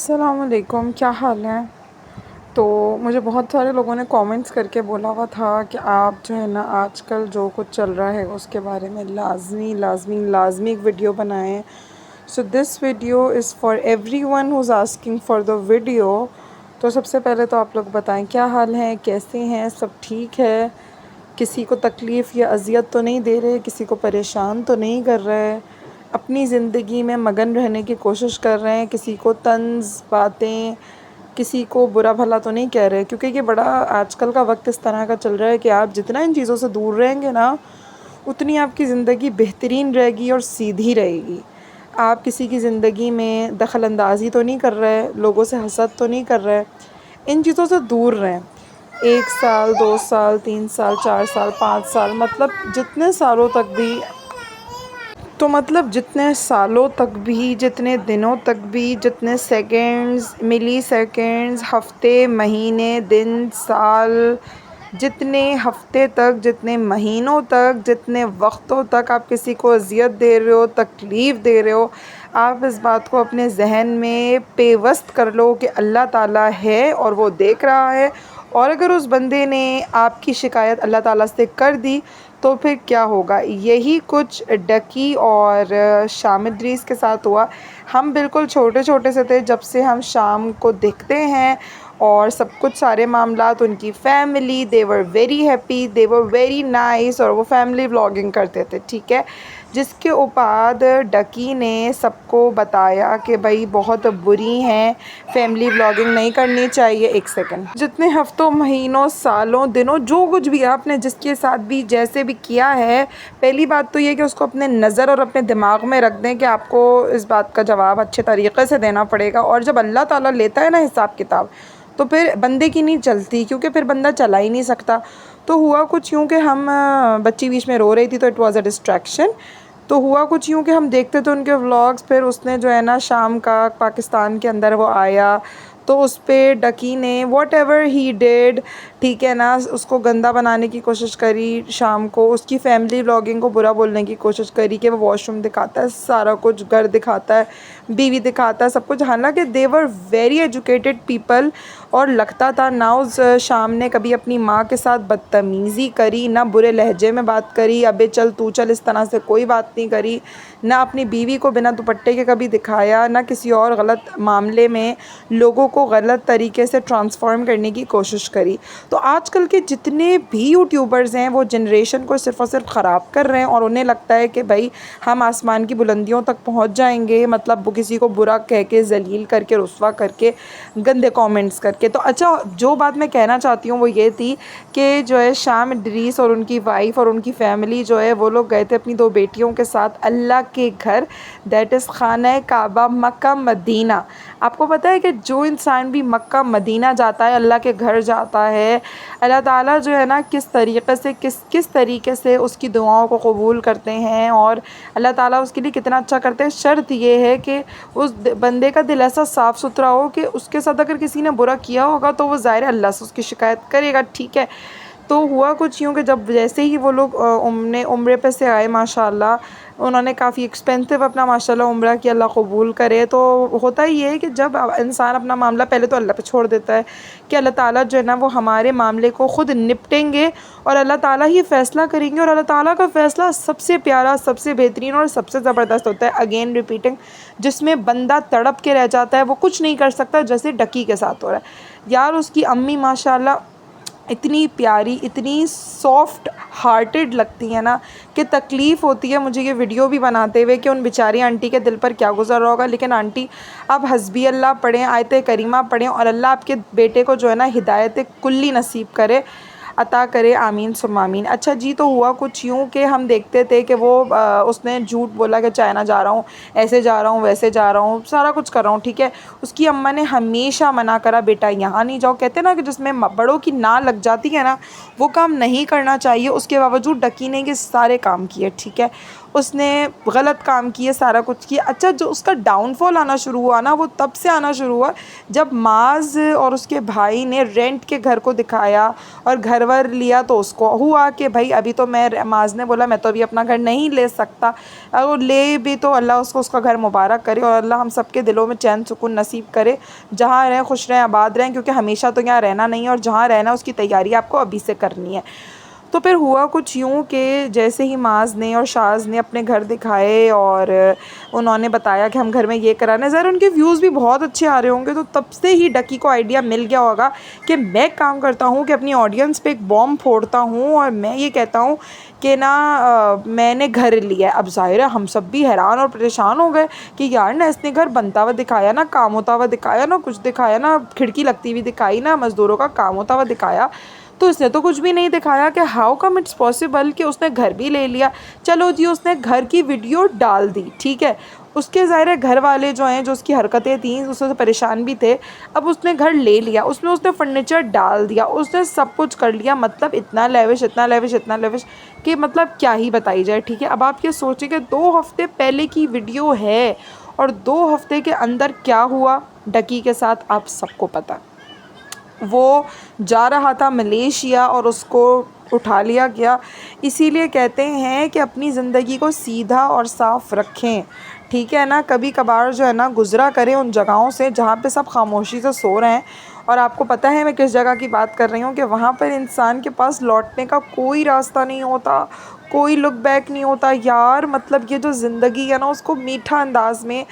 السلام علیکم، کیا حال ہے؟ تو مجھے بہت سارے لوگوں نے کامنٹس کر کے بولا ہوا تھا کہ آپ جو ہے نا آج کل جو کچھ چل رہا ہے اس کے بارے میں لازمی ایک ویڈیو بنائیں. So this video is for everyone who's asking for the video. تو سب سے پہلے تو آپ لوگ بتائیں کیا حال ہے، کیسے ہیں، سب ٹھیک ہے؟ کسی کو تکلیف یا اذیت تو نہیں دے رہے، کسی کو پریشان تو نہیں کر رہے، اپنی زندگی میں مگن رہنے کی کوشش کر رہے ہیں، کسی کو طنز باتیں، کسی کو برا بھلا تو نہیں کہہ رہے، کیونکہ یہ بڑا آج کل کا وقت اس طرح کا چل رہا ہے کہ آپ جتنا ان چیزوں سے دور رہیں گے نا اتنی آپ کی زندگی بہترین رہے گی اور سیدھی رہے گی. آپ کسی کی زندگی میں دخل اندازی تو نہیں کر رہے، لوگوں سے حسد تو نہیں کر رہے، ان چیزوں سے دور رہیں. 1 سال 2 سال 3 سال 4 سال 5 سال جتنے سالوں تک بھی جتنے دنوں تک بھی جتنے سیکنڈز، ملی سیکنڈز، ہفتے، مہینے، دن، سال، جتنے ہفتے تک، جتنے مہینوں تک، جتنے وقتوں تک آپ کسی کو اذیت دے رہے ہو، تکلیف دے رہے ہو، آپ اس بات کو اپنے ذہن میں پیوست کر لو کہ اللہ تعالیٰ ہے اور وہ دیکھ رہا ہے. اور اگر اس بندے نے آپ کی شکایت اللہ تعالیٰ سے کر دی تو پھر کیا ہوگا؟ یہی کچھ ڈکی اور شام ادریس کے ساتھ ہوا. ہم بالکل چھوٹے چھوٹے سے تھے جب سے ہم شام کو دیکھتے ہیں، اور سب کچھ سارے معاملات ان کی family they were very happy, they were very nice، اور وہ فیملی ولاگنگ کرتے تھے، ٹھیک ہے. جس کے بعد ڈکی نے سب کو بتایا کہ بھائی بہت بری ہیں، فیملی ولاگنگ نہیں کرنی چاہیے. ایک سیکنڈ. جتنے ہفتوں، مہینوں، سالوں، دنوں، جو کچھ بھی آپ نے جس کے ساتھ بھی جیسے بھی کیا ہے، پہلی بات تو یہ کہ اس کو اپنے نظر اور اپنے دماغ میں رکھ دیں کہ آپ کو اس بات کا جواب اچھے طریقے سے دینا پڑے گا. اور جب اللہ تعالیٰ لیتا ہے نا حساب کتاب تو پھر بندے کی نہیں چلتی، کیونکہ پھر بندہ چلا ہی نہیں سکتا. تو ہوا کچھ یوں کہ ہم بچی بیچ میں رو رہی تھی تو اٹ واز اے ڈسٹریکشن. تو ہوا کچھ یوں کہ ہم دیکھتے تھے ان کے ولاگس. پھر اس نے جو ہے نا شام کا پاکستان کے اندر وہ آیا تو اس پہ ڈکی نے واٹ ایور ہی ڈیڈ، ٹھیک ہے نا، اس کو گندا بنانے کی کوشش کری. شام کو اس کی فیملی ولاگنگ کو برا بولنے کی کوشش کری کہ وہ واش روم دکھاتا ہے، سارا کچھ گھر دکھاتا ہے، بیوی دکھاتا ہے، سب کچھ. حالانکہ they were very educated people، اور لگتا تھا نہ اس شام نے کبھی اپنی ماں کے ساتھ بدتمیزی کری، نہ برے لہجے میں بات کری، ابے چل تو چل اس طرح سے کوئی بات نہیں کری، نہ اپنی بیوی کو بنا دوپٹے کے کبھی دکھایا، نہ کسی اور غلط معاملے میں لوگوں کو غلط طریقے سے ٹرانسفارم کرنے کی کوشش کری. تو آج کل کے جتنے بھی یوٹیوبرز ہیں وہ جنریشن کو صرف اور صرف خراب کر رہے ہیں، اور انہیں لگتا ہے کہ بھائی ہم آسمان کی بلندیوں تک پہنچ جائیں گے، مطلب وہ کسی کو برا کہہ کے، ذلیل کر کے، رسوا کر کے، گندے کامنٹس کر کے. تو اچھا، جو بات میں کہنا چاہتی ہوں وہ یہ تھی کہ جو ہے شام ادریس اور ان کی وائف اور ان کی فیملی جو ہے وہ لوگ گئے تھے اپنی 2 بیٹیوں کے ساتھ اللہ کے گھر، دیٹ از خانہ کعبہ، مکہ مدینہ. آپ کو پتہ ہے کہ جو انسان بھی مکہ مدینہ جاتا ہے، اللہ کے گھر جاتا ہے، اللہ تعالیٰ جو ہے نا کس طریقے سے اس کی دعاؤں کو قبول کرتے ہیں، اور اللہ تعالیٰ اس کے لیے کتنا اچھا کرتے ہیں. شرط یہ ہے کہ اس بندے کا دل ایسا صاف ستھرا ہو کہ اس کے ساتھ اگر کسی نے برا کیا ہوگا تو وہ ظاہر اللہ سے اس کی شکایت کرے گا، ٹھیک ہے. تو ہوا کچھ یوں کہ جب جیسے ہی وہ لوگ عمرے پہ سے آئے، ماشاءاللہ انہوں نے کافی ایکسپینسو اپنا ماشاءاللہ عمرہ کیا، اللہ قبول کرے. تو ہوتا ہی یہ ہے کہ جب انسان اپنا معاملہ پہلے تو اللہ پہ چھوڑ دیتا ہے کہ اللہ تعالیٰ جو ہے نا وہ ہمارے معاملے کو خود نپٹیں گے، اور اللہ تعالیٰ ہی فیصلہ کریں گے، اور اللہ تعالیٰ کا فیصلہ سب سے پیارا، سب سے بہترین اور سب سے زبردست ہوتا ہے. اگین ریپیٹنگ، جس میں بندہ تڑپ کے رہ جاتا ہے، وہ کچھ نہیں کر سکتا، جیسے ڈکی کے ساتھ ہو رہا ہے. یار اس کی امی ماشاءاللہ اتنی پیاری، اتنی سافٹ ہارٹڈ لگتی ہیں نا کہ تکلیف ہوتی ہے مجھے یہ ویڈیو بھی بناتے ہوئے کہ ان بیچاری آنٹی کے دل پر کیا گزر رہا ہوگا. لیکن آنٹی اب حسبی اللہ پڑھیں، آیت کریمہ پڑھیں، اور اللہ آپ کے بیٹے کو جو ہے نا ہدایت کلی نصیب کرے، عطا کرے، آمین ثم آمین. اچھا جی، تو ہوا کچھ یوں کہ ہم دیکھتے تھے کہ وہ اس نے جھوٹ بولا کہ چائنا جا رہا ہوں، ایسے جا رہا ہوں، ویسے جا رہا ہوں، سارا کچھ کر رہا ہوں، ٹھیک ہے. اس کی اماں نے ہمیشہ منع کرا، بیٹا یہاں نہیں جاؤ. کہتے نا کہ جس میں بڑوں کی ناک لگ جاتی ہے نا وہ کام نہیں کرنا چاہیے. اس کے باوجود ڈکی نے یہ سارے کام کیے، ٹھیک ہے. اس نے غلط کام کیے، سارا کچھ کیا. اچھا جو اس کا ڈاؤن فال آنا شروع ہوا نا، وہ تب سے آنا شروع ہوا جب معاذ اور اس کے بھائی نے رینٹ کے گھر کو دکھایا اور گھر ور لیا. تو اس کو ہوا کہ بھائی ابھی تو معاذ نے بولا میں تو ابھی اپنا گھر نہیں لے سکتا، اور لے بھی تو اللہ اس کو اس کا گھر مبارک کرے، اور اللہ ہم سب کے دلوں میں چین سکون نصیب کرے، جہاں رہیں خوش رہیں آباد رہیں، کیونکہ ہمیشہ تو یہاں رہنا نہیں ہے، اور جہاں رہنا اس کی تیاری آپ کو ابھی سے کرنی ہے. تو پھر ہوا کچھ یوں کہ جیسے ہی معاذ نے اور شاذ نے اپنے گھر دکھائے اور انہوں نے بتایا کہ ہم گھر میں یہ کرانا ہے، ظاہر ان کے ویوز بھی بہت اچھے آ رہے ہوں گے، تو تب سے ہی ڈکی کو آئیڈیا مل گیا ہوگا کہ میں کام کرتا ہوں کہ اپنی آڈینس پہ ایک بوم پھوڑتا ہوں، اور میں یہ کہتا ہوں کہ نا میں نے گھر لیا ہے. اب ظاہر ہے ہم سب بھی حیران اور پریشان ہو گئے کہ یار نا اس نے گھر بنتا ہوا دکھایا، نہ کام ہوتا ہوا دکھایا، نہ کچھ دکھایا، نہ کھڑکی لگتی ہوئی دکھائی، نہ مزدوروں کا کام ہوتا ہوا دکھایا. تو اس نے تو کچھ بھی نہیں دکھایا کہ ہاؤ کم اٹس پاسبل کہ اس نے گھر بھی لے لیا. چلو جی اس نے گھر کی ویڈیو ڈال دی، ٹھیک ہے، اس کے ظاہر ہے گھر والے جو ہیں جو اس کی حرکتیں تھیں اس سے پریشان بھی تھے. اب اس نے گھر لے لیا، اس نے فرنیچر ڈال دیا، اس نے سب کچھ کر لیا، مطلب اتنا لیوش اتنا لیوش اتنا لیوش کہ مطلب کیا ہی بتائی جائے. ٹھیک ہے، اب آپ یہ سوچیں کہ 2 ہفتے پہلے کی ویڈیو ہے، اور 2 ہفتے کے اندر کیا ہوا ڈکی کے ساتھ آپ سب کو پتہ. وہ جا رہا تھا ملیشیا اور اس کو اٹھا لیا گیا. اسی لیے کہتے ہیں کہ اپنی زندگی کو سیدھا اور صاف رکھیں، ٹھیک ہے نا. کبھی کبھار جو ہے نا گزرا کریں ان جگہوں سے جہاں پہ سب خاموشی سے سو رہے ہیں. اور آپ کو پتہ ہے میں کس جگہ کی بات کر رہی ہوں، کہ وہاں پر انسان کے پاس لوٹنے کا کوئی راستہ نہیں ہوتا، کوئی لک بیک نہیں ہوتا. یار مطلب یہ جو زندگی ہے نا اس کو میٹھا انداز میں،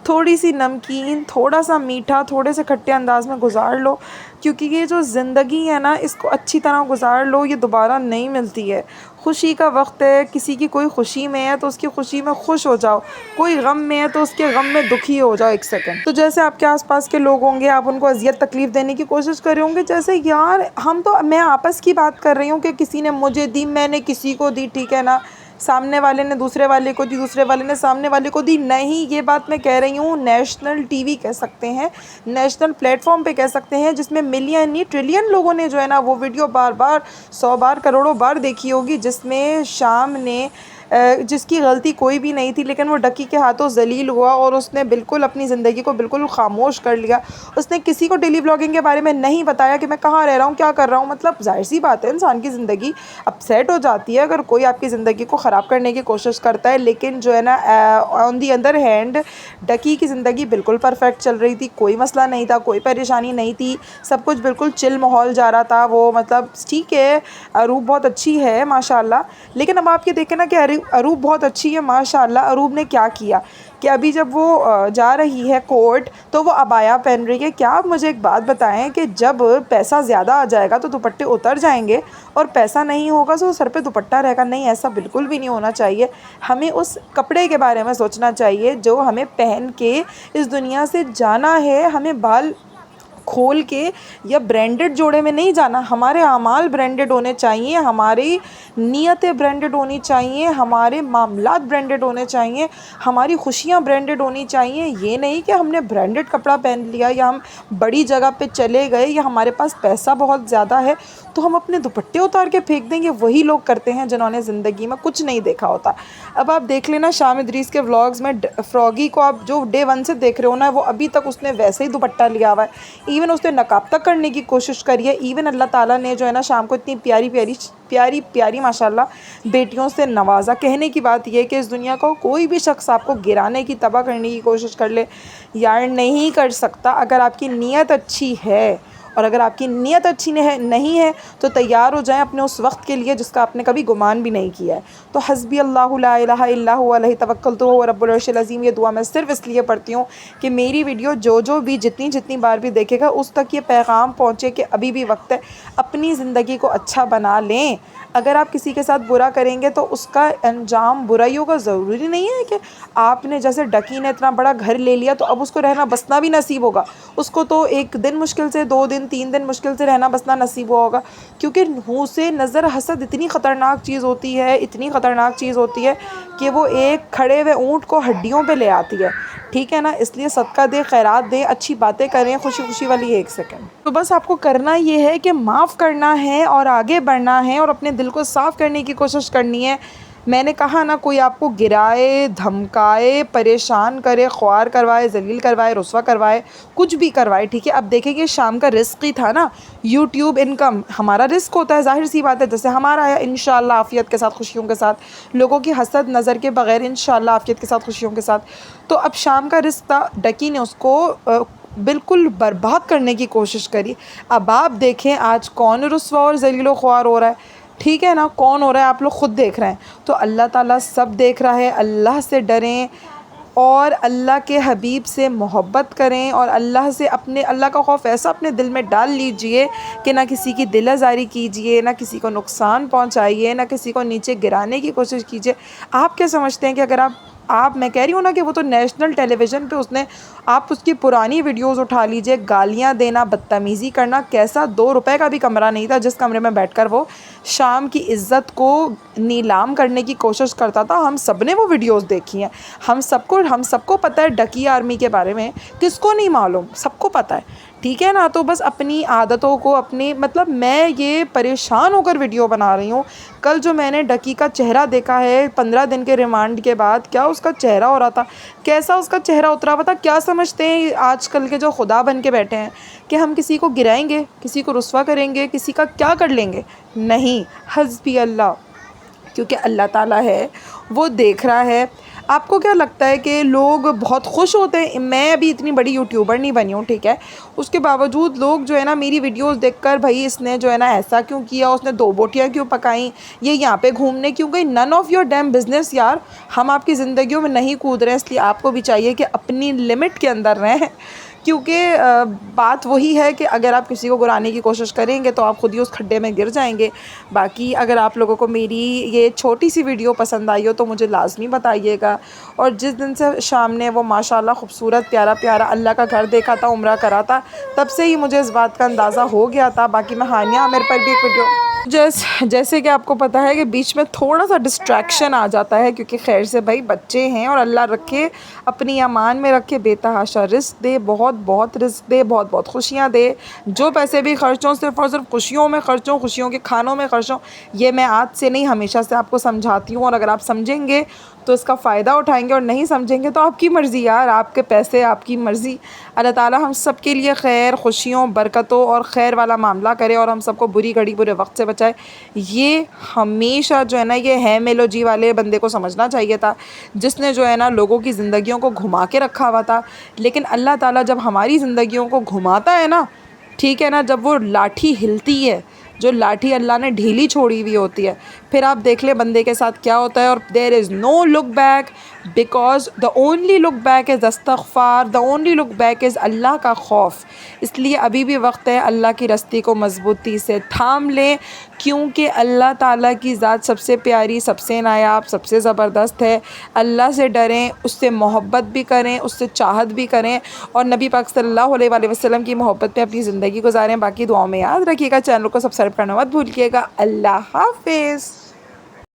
تھوڑی سی نمکین، تھوڑا سا میٹھا، تھوڑے سے کھٹے انداز میں گزار لو، کیونکہ یہ جو زندگی ہے نا اس کو اچھی طرح گزار لو، یہ دوبارہ نہیں ملتی ہے. خوشی کا وقت ہے، کسی کی کوئی خوشی میں ہے تو اس کی خوشی میں خوش ہو جاؤ، کوئی غم میں ہے تو اس کے غم میں دکھی ہو جاؤ 1 سیکنڈ. تو جیسے آپ کے آس پاس کے لوگ ہوں گے آپ ان کو اذیت تکلیف دینے کی کوشش کر رہے ہوں گے، جیسے یار میں آپس کی بات کر رہی ہوں کہ کسی نے مجھے دی، میں نے کسی کو دی، ٹھیک ہے نا، سامنے والے نے دوسرے والے کو دی، دوسرے والے نے سامنے والے کو دی. نہیں، یہ بات میں کہہ رہی ہوں نیشنل ٹی وی کہہ سکتے ہیں، نیشنل پلیٹ فارم پہ کہہ سکتے ہیں، جس میں ملین نہیں ٹریلین لوگوں نے جو ہے نا وہ ویڈیو بار بار 100 بار کروڑوں بار دیکھی ہوگی، جس میں شام نے جس کی غلطی کوئی بھی نہیں تھی لیکن وہ ڈکی کے ہاتھوں ذلیل ہوا اور اس نے بالکل اپنی زندگی کو بالکل خاموش کر لیا. اس نے کسی کو ڈیلی بلاگنگ کے بارے میں نہیں بتایا کہ میں کہاں رہ رہا ہوں، کیا کر رہا ہوں. مطلب ظاہر سی بات ہے انسان کی زندگی اپسیٹ ہو جاتی ہے اگر کوئی آپ کی زندگی کو خراب کرنے کی کوشش کرتا ہے. لیکن جو ہے نا آن دی ادر ہینڈ ڈکی کی زندگی بالکل پرفیکٹ چل رہی تھی، کوئی مسئلہ نہیں تھا، کوئی پریشانی نہیں تھی، سب کچھ بالکل چل ماحول جا رہا تھا. وہ مطلب ٹھیک ہے اروب بہت اچھی ہے ماشاءاللہ، لیکن اب آپ یہ دیکھیں نا کہ اروب بہت اچھی ہے ماشاءاللہ. اروب نے کیا کیا کہ ابھی جب وہ جا رہی ہے کورٹ تو وہ عبایا پہن رہی ہے. کیا آپ مجھے ایک بات بتائیں کہ جب پیسہ زیادہ آ جائے گا تو دوپٹے اتر جائیں گے، اور پیسہ نہیں ہوگا تو سر پہ دوپٹہ رہے گا؟ نہیں، ایسا بالکل بھی نہیں ہونا چاہیے. ہمیں اس کپڑے کے بارے میں سوچنا چاہیے جو ہمیں پہن کے اس دنیا سے جانا ہے. ہمیں بال کھول کے یا برانڈڈ جوڑے میں نہیں جانا، ہمارے اعمال برانڈڈ ہونے چاہیے، ہماری نیتیں برانڈڈ ہونی چاہیے، ہمارے معاملات برانڈڈ ہونے چاہیے، ہماری خوشیاں برانڈڈ ہونی چاہیے. یہ نہیں کہ ہم نے برانڈڈ کپڑا پہن لیا یا ہم بڑی جگہ پہ چلے گئے یا ہمارے پاس پیسہ بہت زیادہ ہے تو ہم اپنے دوپٹے اتار کے پھینک دیں گے. وہی لوگ کرتے ہیں جنہوں نے زندگی میں کچھ نہیں دیکھا ہوتا. اب آپ دیکھ لینا شام ادریس کے ولاگز میں فراگی کو آپ جو ڈے 1 سے دیکھ رہے ہو نا، وہ ابھی تک اس نے ویسے ہی دوپٹہ لیا ہوا ہے. ایون اس نے نقاب تک کرنے کی کوشش کری ہے. ایون اللہ تعالیٰ نے جو ہے نا شام کو اتنی پیاری پیاری پیاری پیاری ماشاءاللہ بیٹیوں سے نوازا. کہنے کی بات یہ کہ اس دنیا کو کوئی بھی شخص آپ کو گرانے کی، تباہ کرنے کی کوشش کر لے، یار نہیں کر سکتا. اگر آپ کی نیت اچھی ہے، اور اگر آپ کی نیت اچھی نہیں ہے تو تیار ہو جائیں اپنے اس وقت کے لیے جس کا آپ نے کبھی گمان بھی نہیں کیا ہے. تو حسبی اللہ لا الہ الا هو علیہ توکلت وهو رب العرش العظیم. یہ دعا میں صرف اس لیے پڑھتی ہوں کہ میری ویڈیو جو بھی جتنی بار بھی دیکھے گا اس تک یہ پیغام پہنچے کہ ابھی بھی وقت ہے، اپنی زندگی کو اچھا بنا لیں. اگر آپ کسی کے ساتھ برا کریں گے تو اس کا انجام برائیوں کا ضروری نہیں ہے کہ آپ نے جیسے ڈکی نے اتنا بڑا گھر لے لیا تو اب اس کو رہنا بسنا بھی نصیب ہوگا. اس کو تو 1 دن مشکل سے، 2 دن 3 دن مشکل سے رہنا بسنا نصیب ہوگا، کیونکہ حسن نظر حسد اتنی خطرناک چیز ہوتی ہے، اتنی خطرناک چیز ہوتی ہے کہ وہ ایک کھڑے ہوئے اونٹ کو ہڈیوں پہ لے آتی ہے. ٹھیک ہے نا، اس لیے صدقہ دے، خیرات دے، اچھی باتیں کریں، خوشی خوشی والی 1 سیکنڈ. تو بس آپ کو کرنا یہ ہے کہ معاف کرنا ہے اور آگے بڑھنا ہے اور اپنے دل کو صاف کرنے کی کوشش کرنی ہے. میں نے کہا نا کوئی آپ کو گرائے، دھمکائے، پریشان کرے، خوار کروائے، ذلیل کروائے، رسوا کروائے، کچھ بھی کروائے، ٹھیک ہے. اب دیکھیں کہ شام کا رزق ہی تھا نا، یوٹیوب انکم ہمارا رزق ہوتا ہے، ظاہر سی بات ہے، جیسے ہمارا ہے انشاءاللہ عافیت کے ساتھ، خوشیوں کے ساتھ، لوگوں کی حسد نظر کے بغیر انشاءاللہ عافیت کے ساتھ، خوشیوں کے ساتھ. تو اب شام کا رزق تھا، ڈکی نے اس کو بالکل برباد کرنے کی کوشش کری. اب آپ دیکھیں آج کون رسوا اور ذلیل و خوار ہو رہا ہے، ٹھیک ہے نا، کون ہو رہا ہے آپ لوگ خود دیکھ رہے ہیں. تو اللہ تعالیٰ سب دیکھ رہا ہے. اللہ سے ڈریں اور اللہ کے حبیب سے محبت کریں، اور اللہ سے اللہ کا خوف ایسا اپنے دل میں ڈال لیجئے کہ نہ کسی کی دل آزاری کیجئے، نہ کسی کو نقصان پہنچائیے، نہ کسی کو نیچے گرانے کی کوشش کیجئے. آپ کیا سمجھتے ہیں کہ اگر آپ میں کہہ رہی ہوں نا کہ وہ تو نیشنل ٹیلی ویژن پہ آپ اس کی پرانی ویڈیوز اٹھا لیجئے، گالیاں دینا، بدتمیزی کرنا، کیسا 2 روپے کا بھی کمرہ نہیں تھا جس کمرے میں بیٹھ کر وہ شام کی عزت کو نیلام کرنے کی کوشش کرتا تھا. ہم سب نے وہ ویڈیوز دیکھی ہیں، ہم سب کو پتہ ہے ڈکی آرمی کے بارے میں، کس کو نہیں معلوم، سب کو پتہ ہے، ٹھیک ہے نا. تو بس اپنی عادتوں کو مطلب میں یہ پریشان ہو کر ویڈیو بنا رہی ہوں. کل جو میں نے ڈکی کا چہرہ دیکھا ہے 15 دن کے ریمانڈ کے بعد، کیا اس کا چہرہ ہو رہا تھا، کیسا اس کا چہرہ اترا ہوا تھا. کیا سمجھتے ہیں آج کل کے جو خدا بن کے بیٹھے ہیں کہ ہم کسی کو گرائیں گے، کسی کو رسوا کریں گے، کسی کا کیا کر لیں گے؟ نہیں، حسبی اللہ، کیونکہ اللہ تعالیٰ ہے، وہ دیکھ رہا ہے. آپ کو کیا لگتا ہے کہ لوگ بہت خوش ہوتے ہیں؟ میں ابھی اتنی بڑی یوٹیوبر نہیں بنی ہوں، ٹھیک ہے، اس کے باوجود لوگ جو ہے نا میری ویڈیوز دیکھ کر، بھائی اس نے جو ہے نا ایسا کیوں کیا، اس نے 2 بوٹیاں کیوں پکائیں، یہ یہاں پہ گھومنے کیوں گئی. None of your dam business یار. ہم آپ کی زندگیوں میں نہیں کود رہے ہیں، اس لیے آپ کو بھی چاہیے کہ اپنی لمٹ کے اندر رہیں، کیونکہ بات وہی ہے کہ اگر آپ کسی کو گرانے کی کوشش کریں گے تو آپ خود ہی اس کھڈے میں گر جائیں گے. باقی اگر آپ لوگوں کو میری یہ چھوٹی سی ویڈیو پسند آئی ہو تو مجھے لازمی بتائیے گا. اور جس دن سے شام نے وہ ماشاءاللہ خوبصورت پیارا پیارا اللہ کا گھر دیکھا تھا، عمرہ کرا تھا، تب سے ہی مجھے اس بات کا اندازہ ہو گیا تھا. باقی میں ہانیہ عامر پر بھی ایک ویڈیو جیسے کہ آپ کو پتہ ہے کہ بیچ میں تھوڑا سا ڈسٹریکشن آ جاتا ہے، کیونکہ خیر سے بھائی بچے ہیں، اور اللہ رکھے اپنی امان میں رکھے، بے تحاشا رزق دے، بہت بہت رزق دے، بہت بہت خوشیاں دے. جو پیسے بھی خرچ ہوں صرف اور صرف خوشیوں میں خرچ ہوں، خوشیوں کے کھانوں میں خرچ ہوں. یہ میں آج سے نہیں، ہمیشہ سے آپ کو سمجھاتی ہوں، اور اگر آپ سمجھیں گے تو اس کا فائدہ اٹھائیں گے، اور نہیں سمجھیں گے تو آپ کی مرضی یار، آپ کے پیسے آپ کی مرضی. اللہ تعالیٰ ہم سب کے لیے خیر، خوشیوں، برکتوں اور خیر والا معاملہ کرے، اور ہم سب کو بری گھڑی برے وقت سے بچائے. یہ ہمیشہ جو ہے نا یہ ہے میلو جی والے بندے کو سمجھنا چاہیے تھا، جس نے جو ہے نا لوگوں کی زندگیوں کو گھما کے رکھا ہوا تھا. لیکن اللہ تعالیٰ جب ہماری زندگیوں کو گھماتا ہے نا، ٹھیک ہے نا، جب وہ لاٹھی ہلتی ہے، جو لاٹھی اللہ نے ڈھیلی چھوڑی ہوئی ہوتی ہے، پھر آپ دیکھ لیں بندے کے ساتھ کیا ہوتا ہے. اور there is no look back, because the only look back is استغفار، دا اونلی لک بیک از اللہ کا خوف. اس لیے ابھی بھی وقت ہے، اللہ کی رستی کو مضبوطی سے تھام لیں، کیونکہ اللہ تعالیٰ کی ذات سب سے پیاری، سب سے نایاب، سب سے زبردست ہے. اللہ سے ڈریں، اس سے محبت بھی کریں، اس سے چاہت بھی کریں، اور نبی پاک صلی اللہ علیہ وآلہ وسلم کی محبت میں اپنی زندگی گزاریں. باقی دعاؤں میں یاد رکھیے گا، چینل کو سبسکرائب کرنا مت بھولیے گا. اللہ حافظ.